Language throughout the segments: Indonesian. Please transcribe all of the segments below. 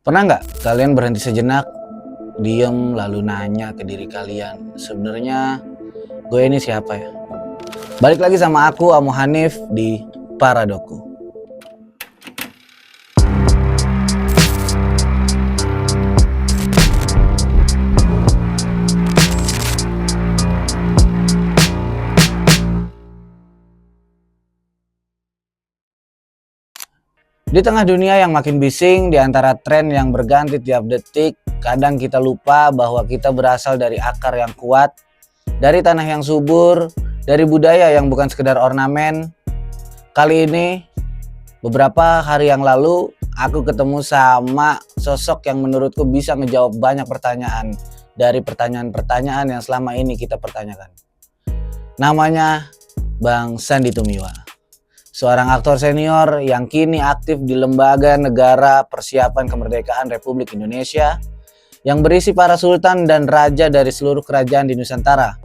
Pernah nggak kalian berhenti sejenak, diem lalu nanya ke diri kalian, sebenarnya gue ini siapa ya? Balik lagi sama aku, Amo Hanif di Paradoku. Di tengah dunia yang makin bising, di antara tren yang berganti tiap detik, kadang kita lupa bahwa kita berasal dari akar yang kuat, dari tanah yang subur, dari budaya yang bukan sekedar ornamen. Kali ini, beberapa hari yang lalu, aku ketemu sama sosok yang menurutku bisa ngejawab banyak pertanyaan dari pertanyaan-pertanyaan yang selama ini kita pertanyakan. Namanya Bang Sandy Tumiwa. Seorang aktor senior yang kini aktif di Lembaga Negara Persiapan Kemerdekaan Republik Indonesia yang berisi para sultan dan raja dari seluruh kerajaan di Nusantara.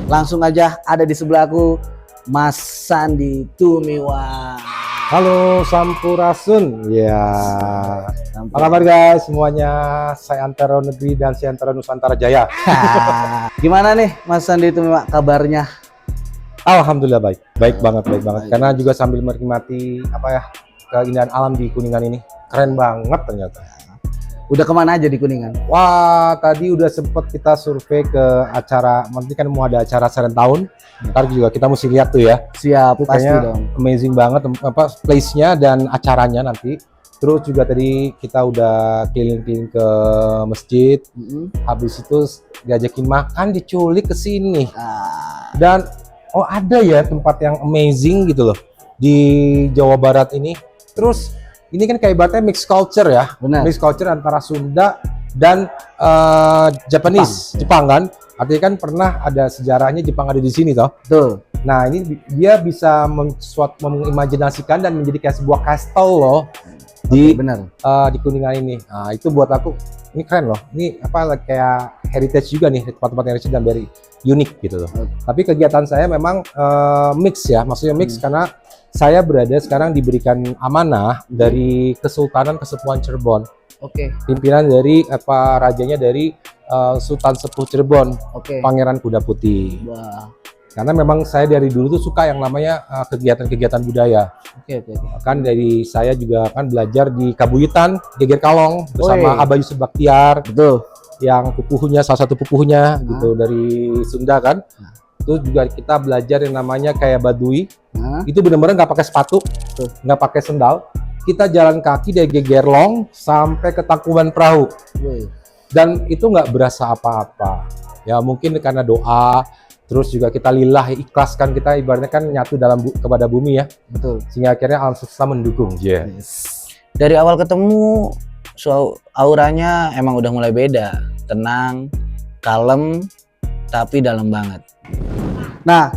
Langsung aja ada di sebelahku Mas Sandy Tumiwa. Halo Sampurasun, ya. Apa kabar guys semuanya? Saya Antara Negeri dan saya Antara Nusantara Jaya. Gimana nih Mas Sandy Tumiwa kabarnya? Alhamdulillah baik, baik banget. Karena juga sambil menikmati keindahan alam di Kuningan ini, keren banget ternyata. Udah kemana aja di Kuningan? Wah, tadi udah sempet kita survei ke acara, nanti kan mau ada acara Serentahun. Ntar juga kita mesti lihat tuh ya. Siap, Itu pasti kayaknya dong. amazing banget place-nya dan acaranya nanti. Terus juga tadi kita udah keliling-keliling ke masjid. Habis itu diajakin makan, diculik ke sini. Dan oh ada ya tempat yang amazing gitu loh di Jawa Barat ini. Terus ini kan kayak ibaratnya mix culture ya. Benar. Mix culture antara Sunda dan Japanese, Jepang kan. Artinya kan pernah ada sejarahnya Jepang ada di sini toh. Betul. Nah ini dia bisa mengimajinasikan dan menjadi kayak sebuah castle loh di Benar. di Kuningan ini. Nah itu buat aku ini keren loh. Ini kayak heritage juga nih, tempat-tempat heritage dan very unik gitu loh. Tapi kegiatan saya memang mix ya, maksudnya mix karena saya berada sekarang diberikan amanah dari Kesultanan Kesepuhan Cirebon. Oke. Pimpinan dari rajanya dari Sultan Sepuh Cirebon, Oke. Pangeran Kuda Putih. Wah. Karena memang saya dari dulu tuh suka yang namanya kegiatan-kegiatan budaya. Oke. Kan dari saya juga kan belajar di Kabuyutan, Geger Kalong bersama Woi. Abah Yusuf Baktiar. Betul. Yang pupuhnya salah satu pupuhnya gitu dari Sunda kan. Terus juga kita belajar yang namanya kayak Baduy. Itu benar-benar nggak pakai sepatu, nggak pakai sendal. Kita jalan kaki dari Gegerlong sampai ke Tangkuban Perahu. Dan itu nggak berasa apa-apa. Ya mungkin karena doa, terus juga kita lillah ikhlaskan, kita ibaratnya kan nyatu kepada bumi ya. Betul. Sehingga akhirnya alam semesta mendukung. Yes. Dari awal ketemu, auranya emang udah mulai beda. Tenang, kalem, tapi dalam banget. Nah,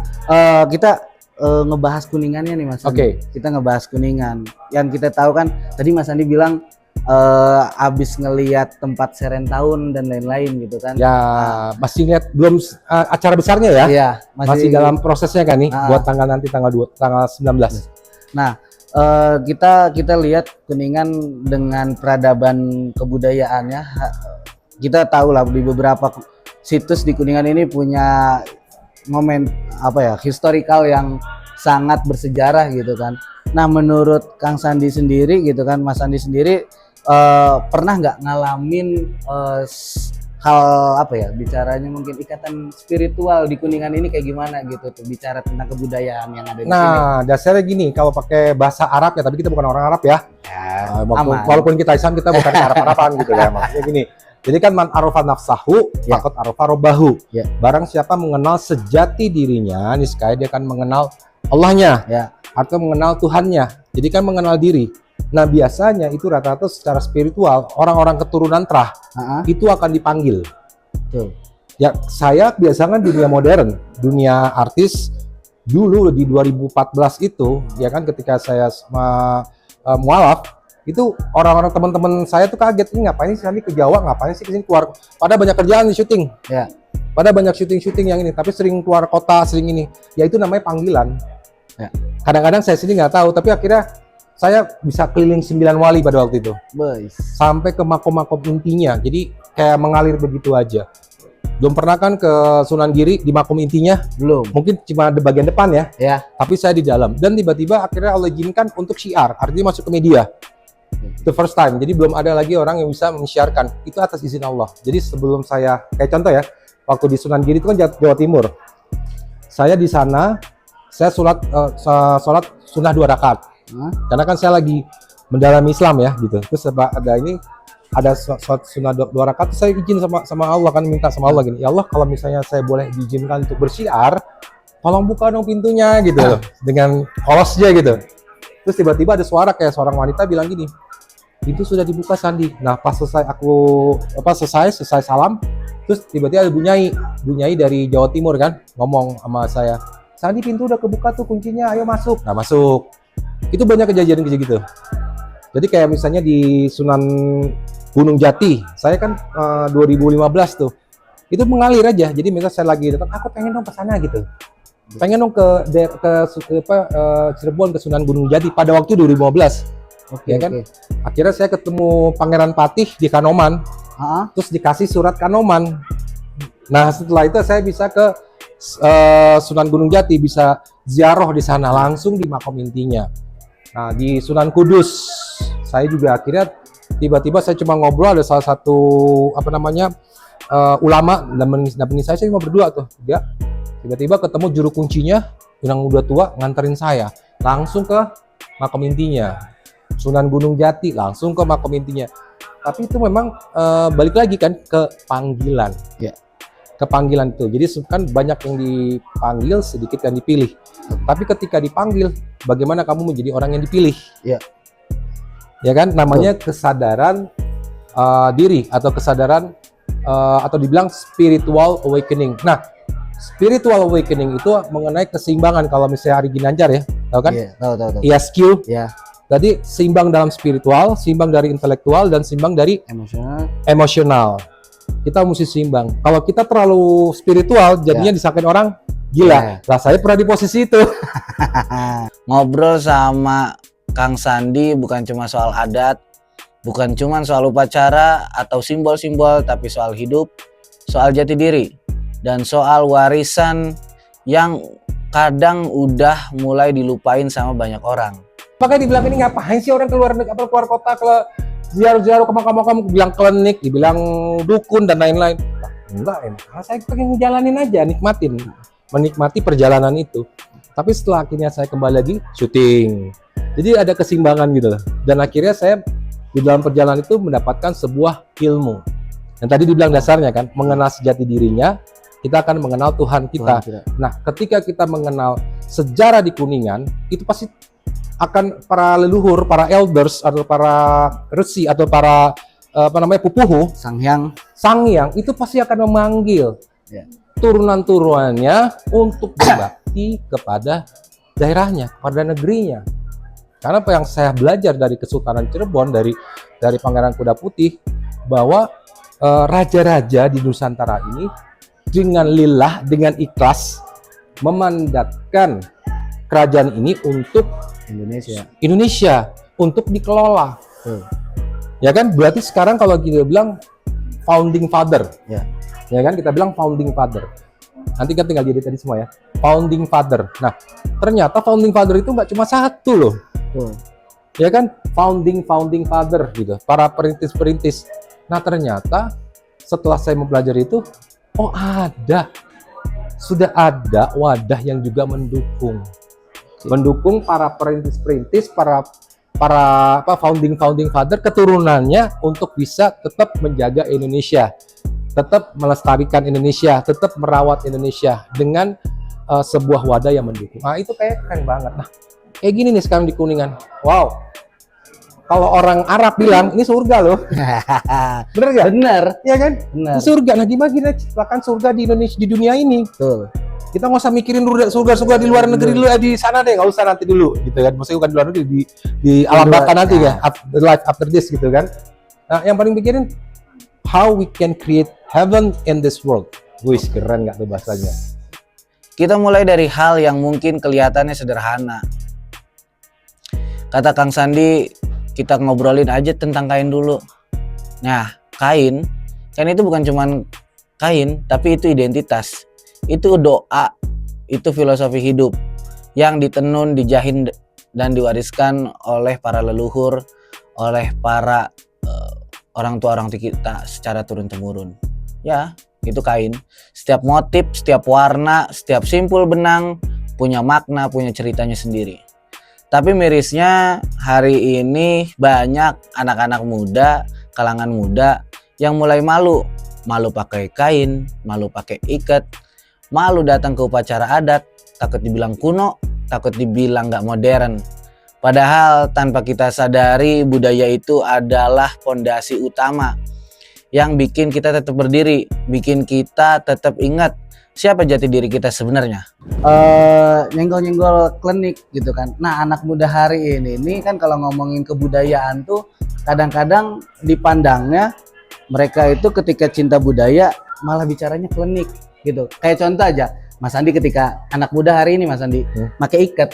kita ngebahas Kuningannya nih Mas Andi. Oke. Kita ngebahas Kuningan. Yang kita tahu kan, tadi Mas Andi bilang abis ngeliat tempat Serentahun dan lain-lain gitu kan. Ya masih lihat belum acara besarnya ya. Iya, Masih dalam prosesnya kan nih buat tanggal 19. Nah, kita lihat Kuningan dengan peradaban kebudayaannya. Kita tahu lah di beberapa situs di Kuningan ini punya momen historikal yang sangat bersejarah gitu kan. Nah, menurut Kang Sandi sendiri gitu kan, Mas Sandi sendiri pernah nggak ngalamin hal bicaranya mungkin ikatan spiritual di Kuningan ini kayak gimana gitu tuh, bicara tentang kebudayaan yang ada di sini. Nah, dasarnya gini, kalau pakai bahasa Arab ya, tapi kita bukan orang Arab ya. Walaupun kita Islam, kita bukan Arab-Araban gitu ya. Maksudnya gini, jadi kan man arafa nafsahu, faqad arafa rabbahu. Barang siapa mengenal sejati dirinya, niscaya dia akan mengenal Allahnya, atau mengenal Tuhannya. Jadi kan mengenal diri. Nah biasanya itu rata-rata secara spiritual orang-orang keturunan Trah itu akan dipanggil. Ya saya biasanya dunia modern, dunia artis dulu di 2014 itu ya kan ketika saya mualaf itu orang-orang teman-teman saya tuh kaget, ini ngapain sih Sandi ke Jawa, ngapain sih kesini keluar, pada banyak kerjaan di syuting. Pada banyak syuting yang ini, tapi sering keluar kota, sering ini. Ya itu namanya panggilan. Kadang-kadang saya sendiri nggak tahu, tapi akhirnya saya bisa keliling 9 wali pada waktu itu. Boys. Sampai ke makom-makom intinya. Jadi kayak mengalir begitu aja. Belum pernah kan ke Sunan Giri di makom intinya? Belum. Mungkin cuma di bagian depan ya. Ya. Tapi saya di dalam. Dan tiba-tiba akhirnya Allah izinkan untuk syiar. Artinya masuk ke media. Itu first time. Jadi belum ada lagi orang yang bisa menyiarkan. Itu atas izin Allah. Jadi sebelum saya, kayak contoh ya, waktu di Sunan Giri itu kan Jawa Timur. Saya di sana, saya sholat sunnah 2 rakaat. Karena kan saya lagi mendalami Islam ya gitu. Terus ada sholat sunnah 2 rakaat, saya izin sama Allah kan, minta sama Allah gini, ya Allah kalau misalnya saya boleh diizinkan untuk bersyiar, tolong buka dong pintunya gitu loh, dengan holosnya gitu. Terus tiba-tiba ada suara kayak seorang wanita bilang gini, pintu sudah dibuka Sandi. Nah pas selesai salam, terus tiba-tiba ada bunyai dari Jawa Timur kan ngomong sama saya, Sandi pintu udah kebuka tuh kuncinya, ayo masuk. Nah masuk. Itu banyak kejadian kayak gitu. Jadi kayak misalnya di Sunan Gunung Jati, saya kan 2015 tuh, itu mengalir aja. Jadi misalnya saya lagi datang, aku pengen dong ke sana gitu, pengen dong ke Cirebon, ke Sunan Gunung Jati pada waktu 2015. Oke, ya kan? Akhirnya saya ketemu Pangeran Patih di Kanoman, terus dikasih surat Kanoman. Nah setelah itu saya bisa ke Sunan Gunung Jati, bisa ziarah di sana langsung di makom intinya. Nah di Sunan Kudus saya juga akhirnya tiba-tiba saya cuma ngobrol, ada salah satu ulama dampingi saya cuma berdua tuh ya. Tiba-tiba ketemu juru kuncinya yang udah tua nganterin saya langsung ke makom intinya Sunan Gunung Jati, langsung ke makom intinya. Tapi itu memang balik lagi kan ke panggilan ya, ke panggilan itu. Jadi kan banyak yang dipanggil, sedikit yang dipilih. Tapi ketika dipanggil, bagaimana kamu menjadi orang yang dipilih? Ya kan, namanya kesadaran diri atau kesadaran atau dibilang spiritual awakening. Nah, spiritual awakening itu mengenai keseimbangan. Kalau misalnya Ari Ginanjar ya, tahu kan? Tahu. ISQ. Jadi seimbang dalam spiritual, seimbang dari intelektual, dan seimbang dari emosional. Kita mesti seimbang. Kalau kita terlalu spiritual, jadinya disangkain orang gila. Lah saya pernah di posisi itu. Ngobrol sama Kang Sandi bukan cuma soal adat, bukan cuma soal upacara atau simbol-simbol, tapi soal hidup, soal jati diri, dan soal warisan yang kadang udah mulai dilupain sama banyak orang. Makanya dibilang ini ngapain sih orang keluar kota, ke ziarah-ziarah ke makam-makam, bilang klinik, dibilang dukun dan lain-lain. Enggak, saya pengen ngejalanin aja, menikmati perjalanan itu. Tapi setelah akhirnya saya kembali lagi syuting, jadi ada keseimbangan gitu loh. Dan akhirnya saya di dalam perjalanan itu mendapatkan sebuah ilmu. Dan tadi dibilang dasarnya kan, mengenal sejati dirinya, kita akan mengenal Tuhan kita. Nah, ketika kita mengenal sejarah di Kuningan, itu pasti akan para leluhur, para elders atau para resi atau para pupuhu, Sanghyang itu pasti akan memanggil turunan-turunannya untuk berbakti kepada daerahnya, kepada negerinya. Karena apa yang saya belajar dari Kesultanan Cirebon, dari Pangeran Kuda Putih, bahwa raja-raja di Nusantara ini dengan lillah, dengan ikhlas memandatkan kerajaan ini untuk Indonesia untuk dikelola. Ya kan, berarti sekarang kalau kita bilang founding father, ya kan, kita bilang founding father. Nanti kan tinggal jadi tadi semua ya, founding father. Nah, ternyata founding father itu nggak cuma satu loh. Ya kan, founding father gitu, para perintis. Nah, ternyata setelah saya mempelajari itu, sudah ada wadah yang juga mendukung para perintis, para founding father keturunannya untuk bisa tetap menjaga Indonesia, tetap melestarikan Indonesia, tetap merawat Indonesia dengan sebuah wadah yang mendukung. Nah, itu kayak keren banget. Nah, kayak gini nih sekarang di Kuningan. Wow. Kalau orang Arab bilang ini surga loh. Bener gak? Bener. Iya kan? Bener. Ini surga. Nah, gimana kita ciptakan surga di Indonesia, di dunia ini? Betul. Kita nggak usah mikirin surga di luar negeri dulu, di sana deh, nggak usah nanti dulu, gitu kan? Maksudnya bukan di luar negeri, di alam baka nanti ya, the life after this, gitu kan? Nah, yang paling pikirin how we can create heaven in this world. Wih, keren nggak tuh bahasanya? Kita mulai dari hal yang mungkin kelihatannya sederhana. Kata Kang Sandi, kita ngobrolin aja tentang kain dulu. Nah, kain itu bukan cuman kain, tapi itu identitas. Itu doa, itu filosofi hidup yang ditenun, dijahin dan diwariskan oleh para leluhur, oleh para orang tua kita secara turun-temurun. Ya, itu kain. Setiap motif, setiap warna, setiap simpul benang punya makna, punya ceritanya sendiri. Tapi mirisnya hari ini banyak anak-anak muda, kalangan muda yang mulai malu pakai kain, malu pakai ikat, malu datang ke upacara adat, takut dibilang kuno, takut dibilang nggak modern. Padahal tanpa kita sadari budaya itu adalah fondasi utama yang bikin kita tetap berdiri, bikin kita tetap ingat siapa jati diri kita sebenarnya. Nyenggol-nyenggol klinik gitu kan. Nah, anak muda hari ini kan kalau ngomongin kebudayaan tuh kadang-kadang dipandangnya mereka itu ketika cinta budaya malah bicaranya klinik gitu. Kayak contoh aja, Mas Andi ketika anak muda hari ini Mas Andi pakai ikat,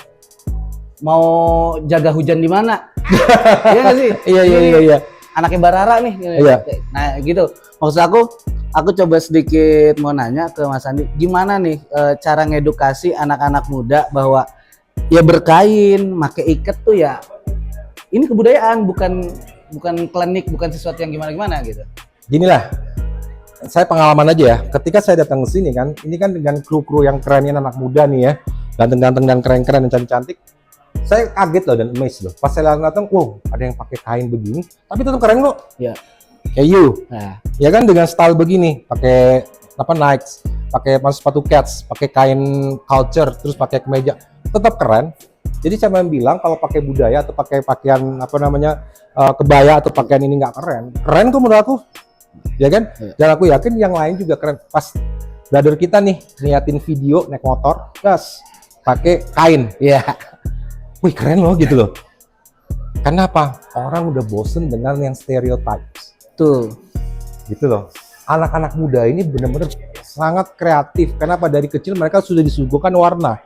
mau jaga hujan di mana? Iya nggak sih? Iya. Anaknya Barara nih. Iya. Nah gitu. Maksud aku coba sedikit mau nanya ke Mas Andi, gimana nih cara ngedukasi anak-anak muda bahwa ya berkain, pakai ikat tuh ya ini kebudayaan, bukan klinik, bukan sesuatu yang gimana-gimana gitu. Ginilah, saya pengalaman aja ya. Ketika saya datang ke sini kan, ini kan dengan kru-kru yang kerennya anak muda nih ya, ganteng-ganteng dan keren-keren dan cantik-cantik. Saya kaget loh dan amazed loh. Pas saya datang, wow, ada yang pakai kain begini, tapi tetap keren loh. Ya. Kayak you. Nah. Ya kan dengan style begini, pakai Nikes, pakai sepatu Keds, pakai kain culture, terus pakai kemeja, tetap keren. Jadi saya bilang kalau pakai budaya atau pakai pakaian kebaya atau pakaian ini nggak keren, keren kok menurut aku, ya kan? Dan aku yakin yang lain juga keren. Pas brother kita nih niatin video naik motor, gas pakai kain, ya, wih keren loh gitu loh. Kenapa? Orang udah bosen dengan yang stereotypes. Tuh, gitu loh. Anak-anak muda ini benar-benar sangat kreatif. Kenapa? Dari kecil mereka sudah disuguhkan warna,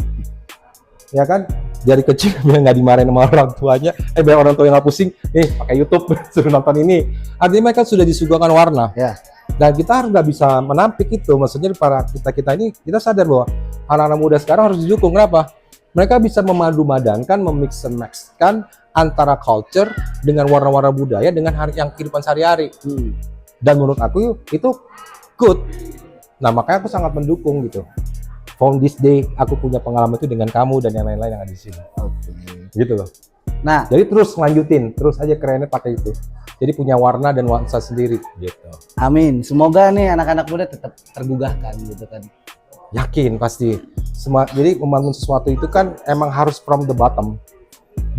ya kan? Dari kecil biar nggak dimarahin sama orang tuanya, biar orang tua yang nggak pusing, nih pakai YouTube suruh nonton ini. Artinya mereka sudah disuguhkan warna. ya. Dan kita harus nggak bisa menampik itu. Maksudnya para kita ini kita sadar bahwa anak-anak muda sekarang harus didukung. Kenapa? Mereka bisa memadu-madankan, memix and match-kan antara culture dengan warna-warna budaya dengan yang kehidupan sehari-hari. Dan menurut aku itu good. Nah makanya aku sangat mendukung gitu. From this day aku punya pengalaman itu dengan kamu dan yang lain-lain yang ada di sini. Gitu loh. Nah, jadi terus lanjutin, terus aja kerennya pakai itu. Jadi punya warna dan nuansa sendiri gitu. amin. Semoga nih anak-anak muda tetap tergugahkan gitu kan. Yakin pasti. Jadi membangun sesuatu itu kan emang harus from the bottom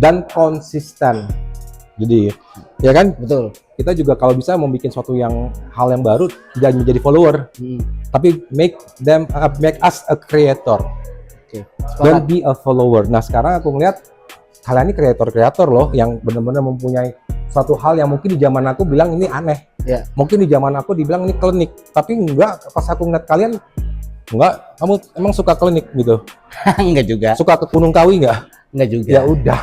dan konsisten. Jadi ya kan, betul. Kita juga kalau bisa membuat suatu hal yang baru tidak menjadi follower, tapi make us a creator. Don't be a follower. Nah sekarang aku ngeliat kalian ini kreator loh yang benar-benar mempunyai suatu hal yang mungkin di zaman aku bilang ini aneh. Ya. Mungkin di zaman aku dibilang ini klinik, tapi enggak. Pas aku ngeliat kalian, enggak, kamu emang suka klinik gitu? Enggak juga. Suka ke Gunung Kawi enggak? Enggak juga. Ya udah.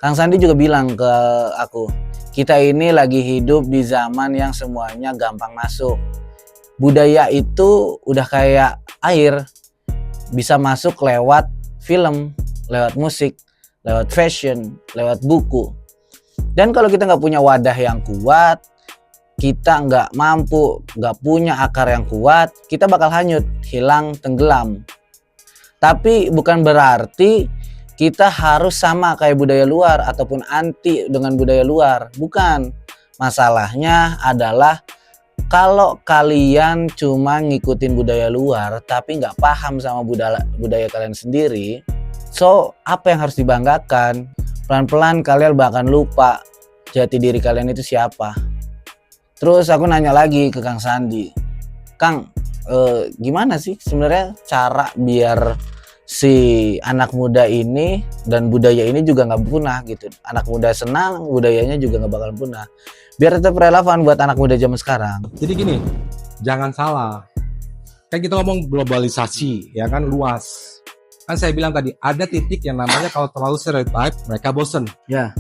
Kang Sandi juga bilang ke aku, kita ini lagi hidup di zaman yang semuanya gampang masuk. Budaya itu udah kayak air, bisa masuk lewat film, lewat musik, lewat fashion, lewat buku. Dan kalau kita nggak punya wadah yang kuat, kita nggak mampu, nggak punya akar yang kuat, kita bakal hanyut, hilang, tenggelam. Tapi bukan berarti kita harus sama kayak budaya luar ataupun anti dengan budaya luar. Bukan. Masalahnya adalah kalau kalian cuma ngikutin budaya luar tapi nggak paham sama budaya kalian sendiri, so apa yang harus dibanggakan? Pelan-pelan kalian bahkan lupa jati diri kalian itu siapa. Terus aku nanya lagi ke Kang Sandi, Kang, gimana sih sebenarnya cara biar si anak muda ini dan budaya ini juga nggak punah gitu. Anak muda senang, budayanya juga nggak bakal punah. Biar tetap relevan buat anak muda zaman sekarang. Jadi gini, jangan salah. Kan kita ngomong globalisasi, ya kan luas. Kan saya bilang tadi, ada titik yang namanya kalau terlalu stereotype, mereka bosen. Ya.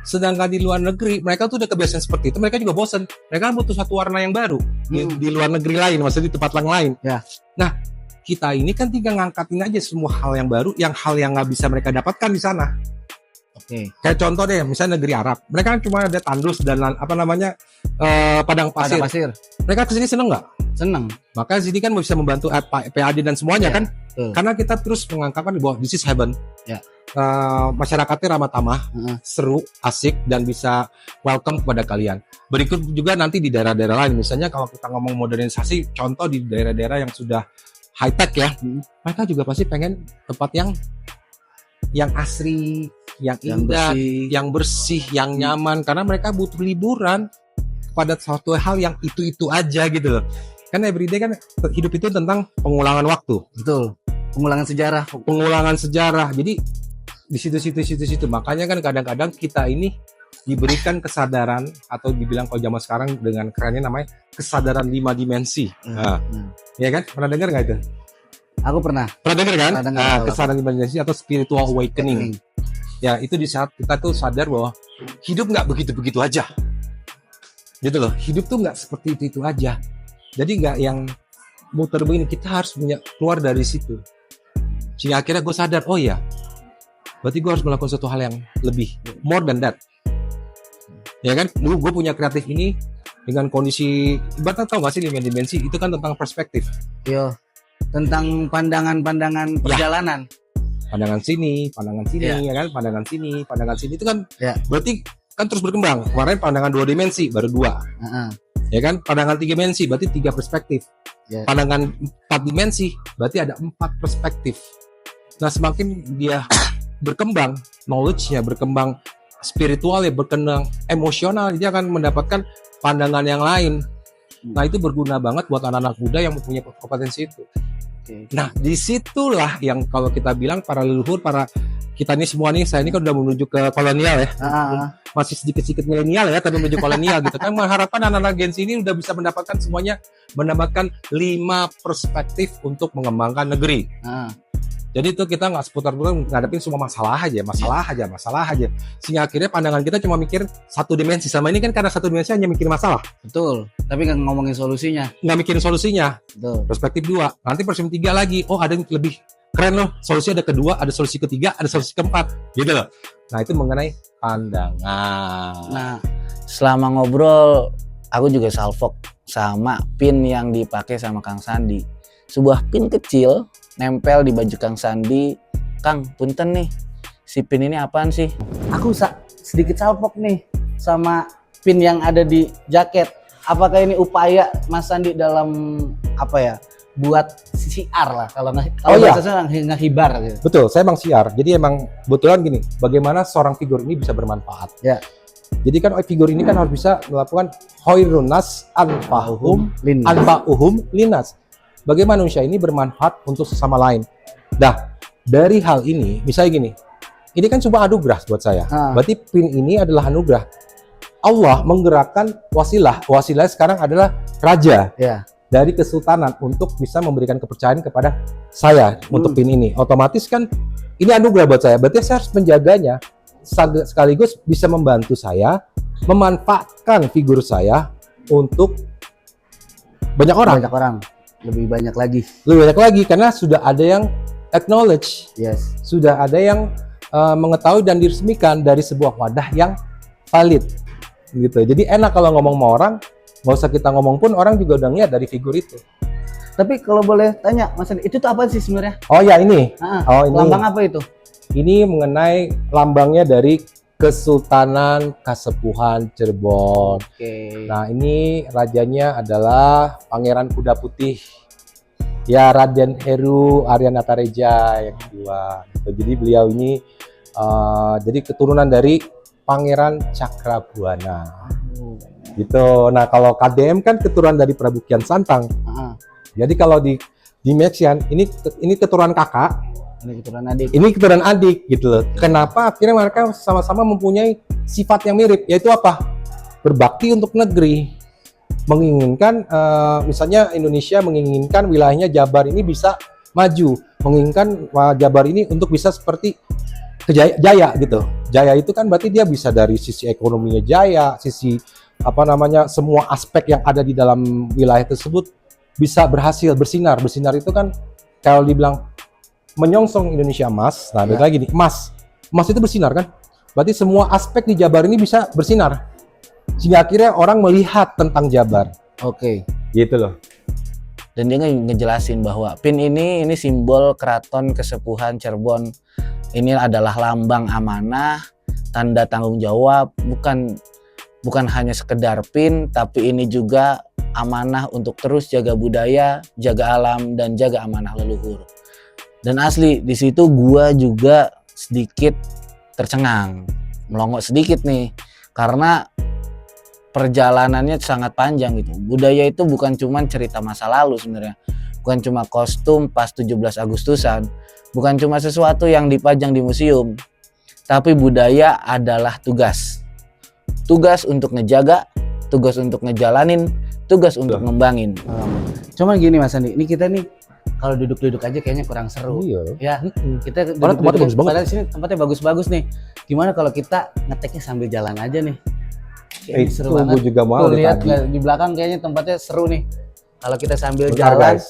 Sedangkan di luar negeri, mereka tuh udah kebiasaan seperti itu, mereka juga bosen. Mereka kan butuh satu warna yang baru di luar negeri lain, maksudnya di tempat lain. Ya. Nah, kita ini kan tinggal ngangkatin aja semua hal yang baru, hal yang nggak bisa mereka dapatkan di sana. Oke. Kayak contoh deh, misalnya negeri Arab, mereka kan cuma ada tandus dan padang pasir. Pasir. Mereka kesini seneng nggak? Seneng. Maka sini kan bisa membantu PAD dan semuanya Ya, kan? betul. Karena kita terus mengangkatkan bahwa this is heaven. Ya. Masyarakatnya ramah tamah, seru, asik, dan bisa welcome kepada kalian. Berikut juga nanti di daerah-daerah lain, misalnya kalau kita ngomong modernisasi, contoh di daerah-daerah yang sudah high tech ya, mereka juga pasti pengen tempat yang asri, yang indah, yang bersih, yang nyaman, karena mereka butuh liburan pada suatu hal yang itu aja gitu loh. Kan everyday kan hidup itu tentang pengulangan waktu. Betul. Pengulangan sejarah. Jadi di situ. Makanya kan kadang-kadang kita ini diberikan kesadaran, atau dibilang kalau zaman sekarang dengan kerennya namanya kesadaran 5 dimensi. Ya kan? Pernah dengar nggak itu? Aku pernah. Pernah dengar kan? Pernah dengar. Kesadaran 5 dimensi atau spiritual awakening. Ya, itu di saat kita tuh sadar bahwa hidup nggak begitu-begitu aja. Gitu loh. Hidup tuh nggak seperti itu aja. Jadi nggak yang muter begini. Kita harus keluar dari situ. Sehingga akhirnya gue sadar, oh ya, berarti gue harus melakukan suatu hal yang lebih, more than that. Ya kan, gue punya kreatif ini dengan kondisi, ibaratnya tau gak sih 5 dimensi, itu kan tentang perspektif. Iya, tentang pandangan-pandangan perjalanan. Pandangan sini, ya kan, pandangan sini, itu kan berarti kan terus berkembang. Kemarin pandangan 2 dimensi, baru 2. Ya kan, pandangan 3 dimensi, berarti 3 perspektif. Pandangan 4 dimensi, berarti ada 4 perspektif. Nah, semakin dia berkembang, knowledge-nya berkembang, spiritualnya berkembang, emosional, dia akan mendapatkan pandangan yang lain. Nah, itu berguna banget buat anak-anak muda yang mempunyai kompetensi itu. Nah, disitulah yang kalau kita bilang para leluhur, kita ini semua nih, saya ini kan udah menuju ke kolonial ya. Masih sedikit-sedikit milenial ya, tapi menuju kolonial gitu kan. Mengharapkan anak-anak Gen Z ini udah bisa mendapatkan semuanya, mendapatkan 5 perspektif untuk mengembangkan negeri. Jadi itu kita nggak seputar-putar ngadepin semua masalah aja. Sehingga akhirnya pandangan kita cuma mikir 1 dimensi. Selama ini kan karena 1 dimensi hanya mikir masalah. Betul. Tapi nggak ngomongin solusinya. Nggak mikirin solusinya. Betul. Perspektif 2. Nanti perspektif 3 lagi. Oh, ada yang lebih keren loh. Solusi ada kedua, ada solusi ketiga, ada solusi keempat. Gitu loh. Nah, itu mengenai pandangan. Nah, selama ngobrol, aku juga salfok sama pin yang dipakai sama Kang Sandi. Sebuah pin kecil nempel di baju Kang Sandi. Kang, punten nih, si pin ini apaan sih? Aku sedikit salpok nih sama pin yang ada di jaket. Apakah ini upaya Mas Sandi dalam buat siar lah, kalau bahasanya ngehibar gitu. Betul, saya emang siar. Jadi emang kebetulan gini, bagaimana seorang figur ini bisa bermanfaat. Ya. Jadi kan figur ini kan harus bisa melakukan hoirunas anfa'uhum linas. Bagaimana manusia ini bermanfaat untuk sesama lain. Nah, dari hal ini, misalnya gini, ini kan cuma anugerah buat saya. Berarti pin ini adalah anugerah. Allah menggerakkan wasilah. Wasilah sekarang adalah raja dari kesultanan untuk bisa memberikan kepercayaan kepada saya untuk pin ini. Otomatis kan ini anugerah buat saya. Berarti saya harus menjaganya, sekaligus bisa membantu saya memanfaatkan figur saya untuk banyak orang. Lebih banyak lagi karena sudah ada yang acknowledge, sudah ada yang mengetahui dan diresmikan dari sebuah wadah yang valid gitu. Jadi enak kalau ngomong sama orang, nggak usah kita ngomong pun orang juga udah ngeliat dari figur itu. Tapi kalau boleh tanya Mas Andi, itu tuh apa sih sebenarnya? Oh ya ini. Ini lambang apa itu? Ini mengenai lambangnya dari Kesultanan Kasepuhan Cirebon. Nah, ini rajanya adalah Pangeran Kuda Putih. Ya, Raden Heru Aryanatareja yang kedua. Jadi beliau ini jadi keturunan dari Pangeran Cakrabuana. Gitu. Nah, kalau KDM kan keturunan dari Prabu Kian Santang. Jadi kalau di Mexian ini keturunan kakak. Ini keturunan adik gitu loh. Kenapa akhirnya mereka sama-sama mempunyai sifat yang mirip, yaitu apa? Berbakti untuk negeri. Menginginkan misalnya Indonesia menginginkan wilayahnya Jabar ini bisa maju. menginginkan Jabar ini untuk bisa seperti Jaya gitu. Jaya itu kan berarti dia bisa dari sisi ekonominya Jaya, sisi apa namanya semua aspek yang ada di dalam wilayah tersebut bisa berhasil bersinar. Bersinar itu kan kalau dibilang menyongsong Indonesia emas. Nah, beda lagi nih, emas. Emas itu bersinar kan? Berarti semua aspek di Jabar ini bisa bersinar. Sehingga akhirnya orang melihat tentang Jabar. Oke. Gitu loh. Dan dia ngejelasin bahwa pin ini simbol keraton kesepuhan Cirebon. Ini adalah lambang amanah, tanda tanggung jawab, bukan hanya sekedar pin, tapi ini juga amanah untuk terus jaga budaya, jaga alam, dan jaga amanah leluhur. Dan asli di situ gua juga sedikit tercengang, melongo sedikit nih, karena perjalanannya sangat panjang gitu. Budaya itu bukan cuma cerita masa lalu sebenarnya, bukan cuma kostum pas 17 Agustusan, bukan cuma sesuatu yang dipajang di museum, tapi budaya adalah tugas. Tugas untuk ngejaga, tugas untuk ngejalanin, tugas untuk ngembangin. Cuman gini Mas Andi, ini kita nih kalau duduk-duduk aja kayaknya kurang seru. Iya. Ya, kita Padahal tempatnya bagus banget. Padahal sini tempatnya bagus-bagus nih. Gimana kalau kita ngeteknya sambil jalan aja nih? Kayaknya seru Itu banget. gue juga mau Tuh, deh lihat tadi. nggak, di belakang kayaknya tempatnya seru nih. Kalau kita sambil Bentar, jalan, guys.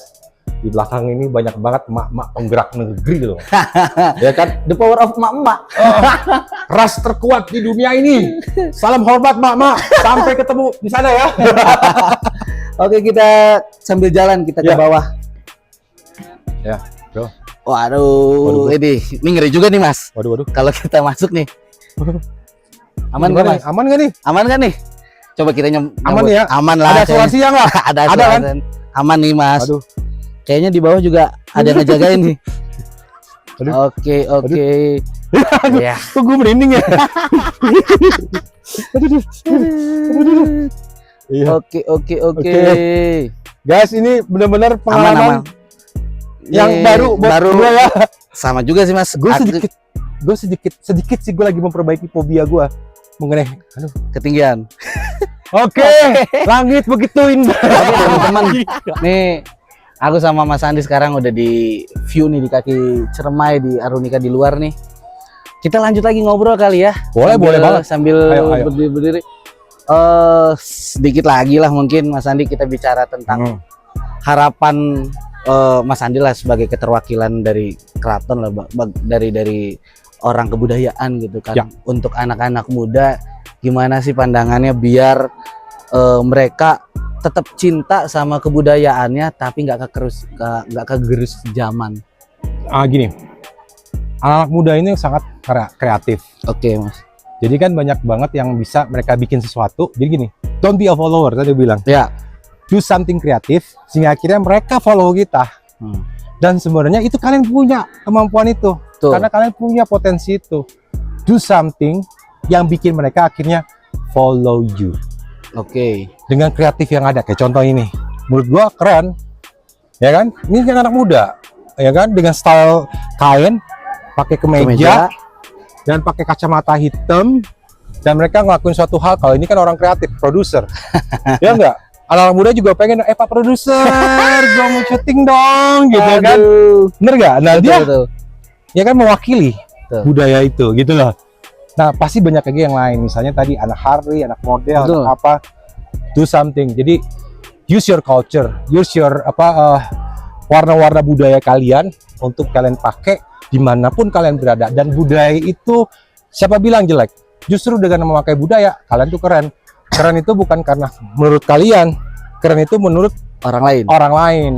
Di belakang ini banyak banget emak-emak penggerak negeri loh. Ya kan? the power of emak-emak. Ras terkuat di dunia ini. Salam hormat emak-emak. Sampai ketemu di sana ya. Oke, kita sambil jalan kita ke Ya. bawah. Ya, bro. Waduh, ini ngeri juga nih Mas. Waduh. Kalau kita masuk nih, aman nggak Gimana Mas? nih? Aman nggak nih? Aman kan nih? Coba kita Aman ya? Aman lah. Ada suara siang lah. Ada Ada suara kan? siang. Aman nih Mas. Aduh. Kayaknya di bawah juga ada yang ngejagain nih. Aduh. Oke. Ya. Kok gue merinding ya? Iya. Oke. Guys, ini benar-benar pengalaman Aman. yang Ini baru buat gue ya. Sama juga sih Mas. Gue sedikit sih gue lagi memperbaiki fobia gue mengenai Ketinggian. Oke, langit begitu indah. Oke teman-teman. Nih aku sama Mas Andi sekarang udah di view nih di kaki Ciremai di Arunika di luar nih. Kita lanjut lagi ngobrol kali ya. Boleh banget. Sambil Ayo. berdiri. Sedikit lagi lah mungkin Mas Andi kita bicara tentang harapan Mas Andi lah sebagai keterwakilan dari keraton lah, dari orang kebudayaan gitu kan. Ya. Untuk anak-anak muda gimana sih pandangannya biar mereka tetap cinta sama kebudayaannya tapi nggak kegerus zaman. Gini, anak muda ini sangat kreatif. Oke Mas. Jadi kan banyak banget yang bisa mereka bikin sesuatu. Jadi gini, don't be a follower tadi bilang. Ya. Do something kreatif sehingga akhirnya mereka follow kita. Dan sebenarnya itu kalian punya kemampuan itu. Tuh. Karena kalian punya potensi itu. Do something yang bikin mereka akhirnya follow you. Oke. Dengan kreatif yang ada. Kayak contoh ini. Menurut gua keren. Ya kan? Ini kan anak muda. Ya kan? Dengan style kain, pakai kemeja. Dan pakai kacamata hitam. Dan mereka ngelakuin suatu hal. Kalau ini kan orang kreatif, produser. Ya enggak? Anak muda juga pengen, Pak produser, gua mau syuting dong, gitu kan? Bener nggak? Nah dia, ya kan mewakili budaya itu, gitu loh. Nah pasti banyak lagi yang lain, misalnya tadi anak Harley, anak model, anak apa, do something. Jadi use your culture, use your warna-warna budaya kalian untuk kalian pakai dimanapun kalian berada. Dan budaya itu siapa bilang jelek? Justru dengan memakai budaya kalian tuh keren. Keren itu bukan karena menurut kalian, keren itu menurut orang lain.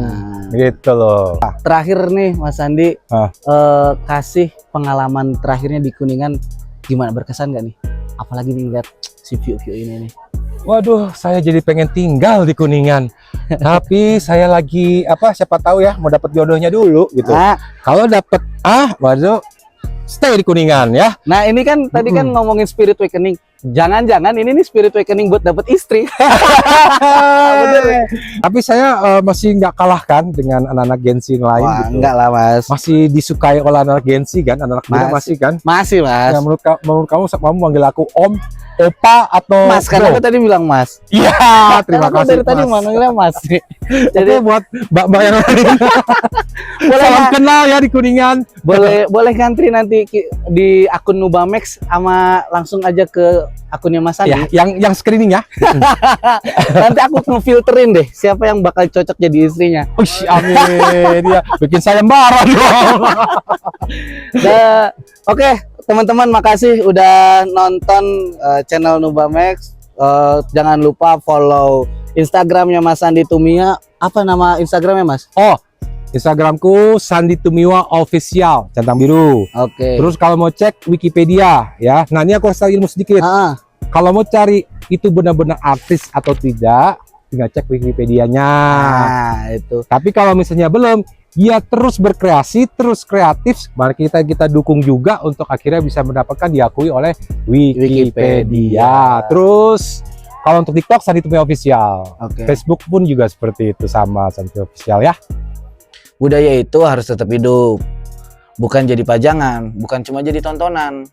Gitu loh. Terakhir nih Mas Andi, kasih pengalaman terakhirnya di Kuningan gimana, berkesan gak nih? Apalagi nih lihat si view ini nih. Waduh, saya jadi pengen tinggal di Kuningan. Tapi saya lagi siapa tahu ya mau dapat jodohnya dulu gitu. Kalau dapat waduh, stay di Kuningan ya. Nah ini kan tadi kan ngomongin spirit awakening. Jangan-jangan ini nih spirit awakening buat dapat istri. Tapi saya masih nggak kalahkan dengan anak-anak Gen Z yang lain. Wah, gitu. enggak lah Mas. Masih disukai oleh anak Gen Z kan, anak muda masih kan? Masih Mas. Ya, menurut kamu manggil aku Om, Opa atau Mas, karena aku tadi bilang Mas. Iya, terima Karena aku kasih dari tadi Mas. manggilnya Mas. Jadi buat mbak-mbak yang lain, Boleh salam nggak? kenal ya di Kuningan. boleh ngantri nanti di akun Nubamex sama langsung aja ke akunnya Mas Andi. Ya, yang screening ya. Nanti aku ngefilterin deh siapa yang bakal cocok jadi istrinya. Ush, amin. Dia bikin sayembara dong. Oke, teman-teman, makasih udah nonton channel Nubamex. Jangan lupa follow Instagramnya Mas Andi Tumia. Apa nama Instagramnya Mas? Oh, Instagramku Sandi Tumiwa Official, centang biru. Oke. Terus kalau mau cek Wikipedia ya. Nah, ini aku kasih ilmu sedikit. Kalau mau cari itu benar-benar artis atau tidak, tinggal cek Wikipedianya. Nah, itu. Tapi kalau misalnya belum, ya terus berkreasi, terus kreatif, mari kita dukung juga untuk akhirnya bisa mendapatkan diakui oleh Wikipedia. Terus kalau untuk TikTok Sandi Tumiwa Official. Oke. Facebook pun juga seperti itu, sama Sandi Tumiwa Official ya. Budaya itu harus tetap hidup, bukan jadi pajangan, bukan cuma jadi tontonan,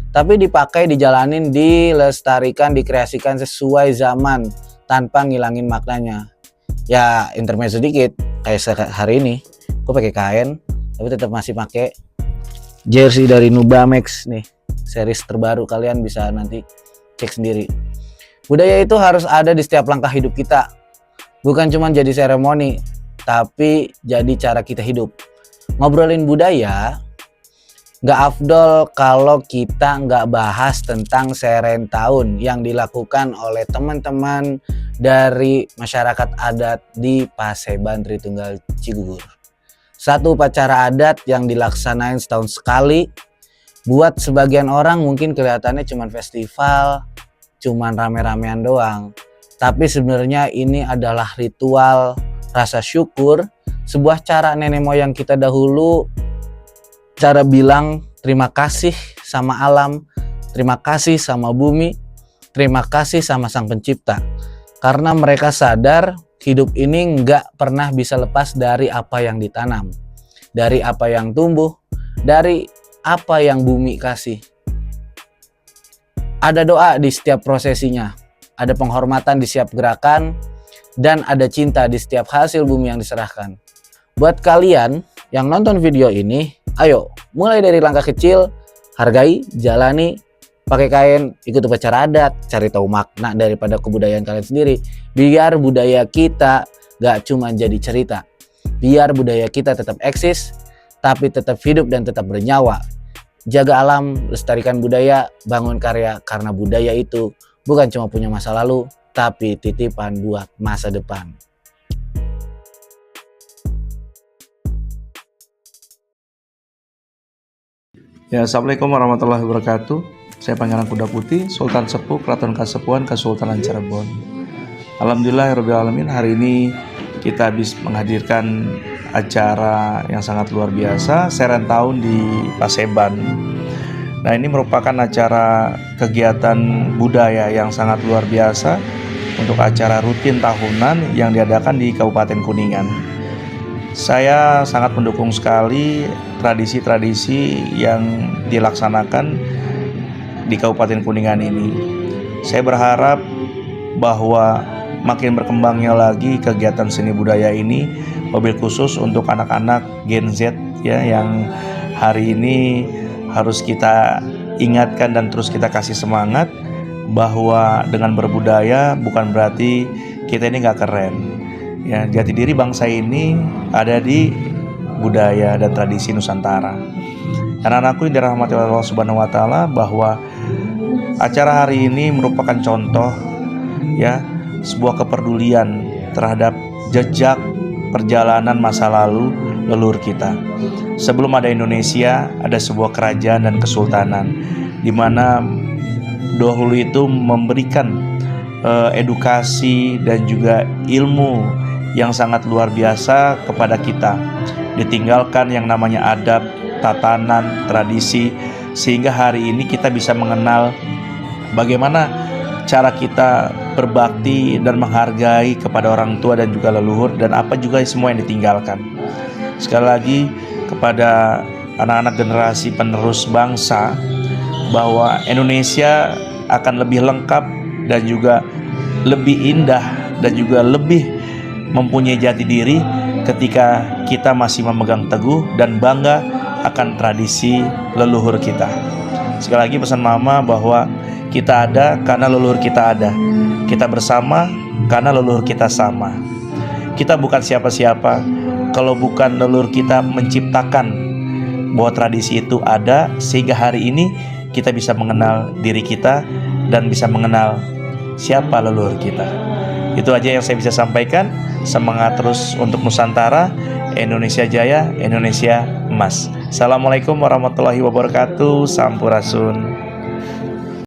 tapi dipakai, dijalanin, dilestarikan, dikreasikan sesuai zaman tanpa ngilangin maknanya. Ya intermezzo sedikit, kayak hari ini gue pakai kain tapi tetap masih pakai jersey dari Nubamex nih, series terbaru, kalian bisa nanti cek sendiri. Budaya itu harus ada di setiap langkah hidup kita, bukan cuma jadi seremoni, tapi jadi cara kita hidup. Ngobrolin budaya nggak afdol kalau kita nggak bahas tentang serentahun yang dilakukan oleh teman-teman dari masyarakat adat di Paseban Tritunggal Cigugur. Satu upacara adat yang dilaksanain setahun sekali. Buat sebagian orang mungkin kelihatannya cuma festival, cuman rame-ramean doang. Tapi sebenarnya ini adalah ritual rasa syukur, sebuah cara nenek moyang kita dahulu, cara bilang terima kasih sama alam, terima kasih sama bumi, terima kasih sama Sang Pencipta. Karena mereka sadar hidup ini nggak pernah bisa lepas dari apa yang ditanam, dari apa yang tumbuh, dari apa yang bumi kasih. Ada doa di setiap prosesinya, ada penghormatan di setiap gerakan, dan ada cinta di setiap hasil bumi yang diserahkan. Buat kalian yang nonton video ini, ayo mulai dari langkah kecil, hargai, jalani, pakai kain, ikut upacara adat, cari tahu makna daripada kebudayaan kalian sendiri. Biar budaya kita gak cuma jadi cerita, biar budaya kita tetap eksis, tapi tetap hidup dan tetap bernyawa. Jaga alam, lestarikan budaya, bangun karya, karena budaya itu bukan cuma punya masa lalu, tapi titipan buat masa depan. Ya, Assalamualaikum warahmatullahi wabarakatuh. Saya Pangeran Kuda Putih, Sultan Sepuh Keraton Kasepuhan Kesultanan Cirebon. Alhamdulillahirrahmanirrahim, hari ini kita habis menghadirkan acara yang sangat luar biasa, Serentahun di Paseban. Nah, ini merupakan acara kegiatan budaya yang sangat luar biasa untuk acara rutin tahunan yang diadakan di Kabupaten Kuningan. Saya sangat mendukung sekali tradisi-tradisi yang dilaksanakan di Kabupaten Kuningan ini. Saya berharap bahwa makin berkembangnya lagi kegiatan seni budaya ini, mobil khusus untuk anak-anak Gen Z ya, yang hari ini harus kita ingatkan dan terus kita kasih semangat bahwa dengan berbudaya bukan berarti kita ini nggak keren. Ya, jati diri bangsa ini ada di budaya dan tradisi Nusantara. Anak-anakku yang dirahmati Allah Subhanahu wa taala, bahwa acara hari ini merupakan contoh ya, sebuah kepedulian terhadap jejak perjalanan masa lalu leluhur kita. Sebelum ada Indonesia, ada sebuah kerajaan dan kesultanan di mana dahulu itu memberikan edukasi dan juga ilmu yang sangat luar biasa kepada kita. Ditinggalkan yang namanya adab, tatanan, tradisi, sehingga hari ini kita bisa mengenal bagaimana cara kita berbakti dan menghargai kepada orang tua dan juga leluhur, dan apa juga semua yang ditinggalkan. Sekali lagi kepada anak-anak generasi penerus bangsa, bahwa Indonesia akan lebih lengkap dan juga lebih indah dan juga lebih mempunyai jati diri ketika kita masih memegang teguh dan bangga akan tradisi leluhur kita. Sekali lagi pesan mama bahwa kita ada karena leluhur kita ada. Kita bersama karena leluhur kita sama. Kita bukan siapa-siapa kalau bukan leluhur kita menciptakan bahwa tradisi itu ada, sehingga hari ini kita bisa mengenal diri kita dan bisa mengenal siapa leluhur kita. Itu aja yang saya bisa sampaikan. Semangat terus untuk Nusantara, Indonesia Jaya, Indonesia Emas. Assalamualaikum warahmatullahi wabarakatuh. Sampurasun.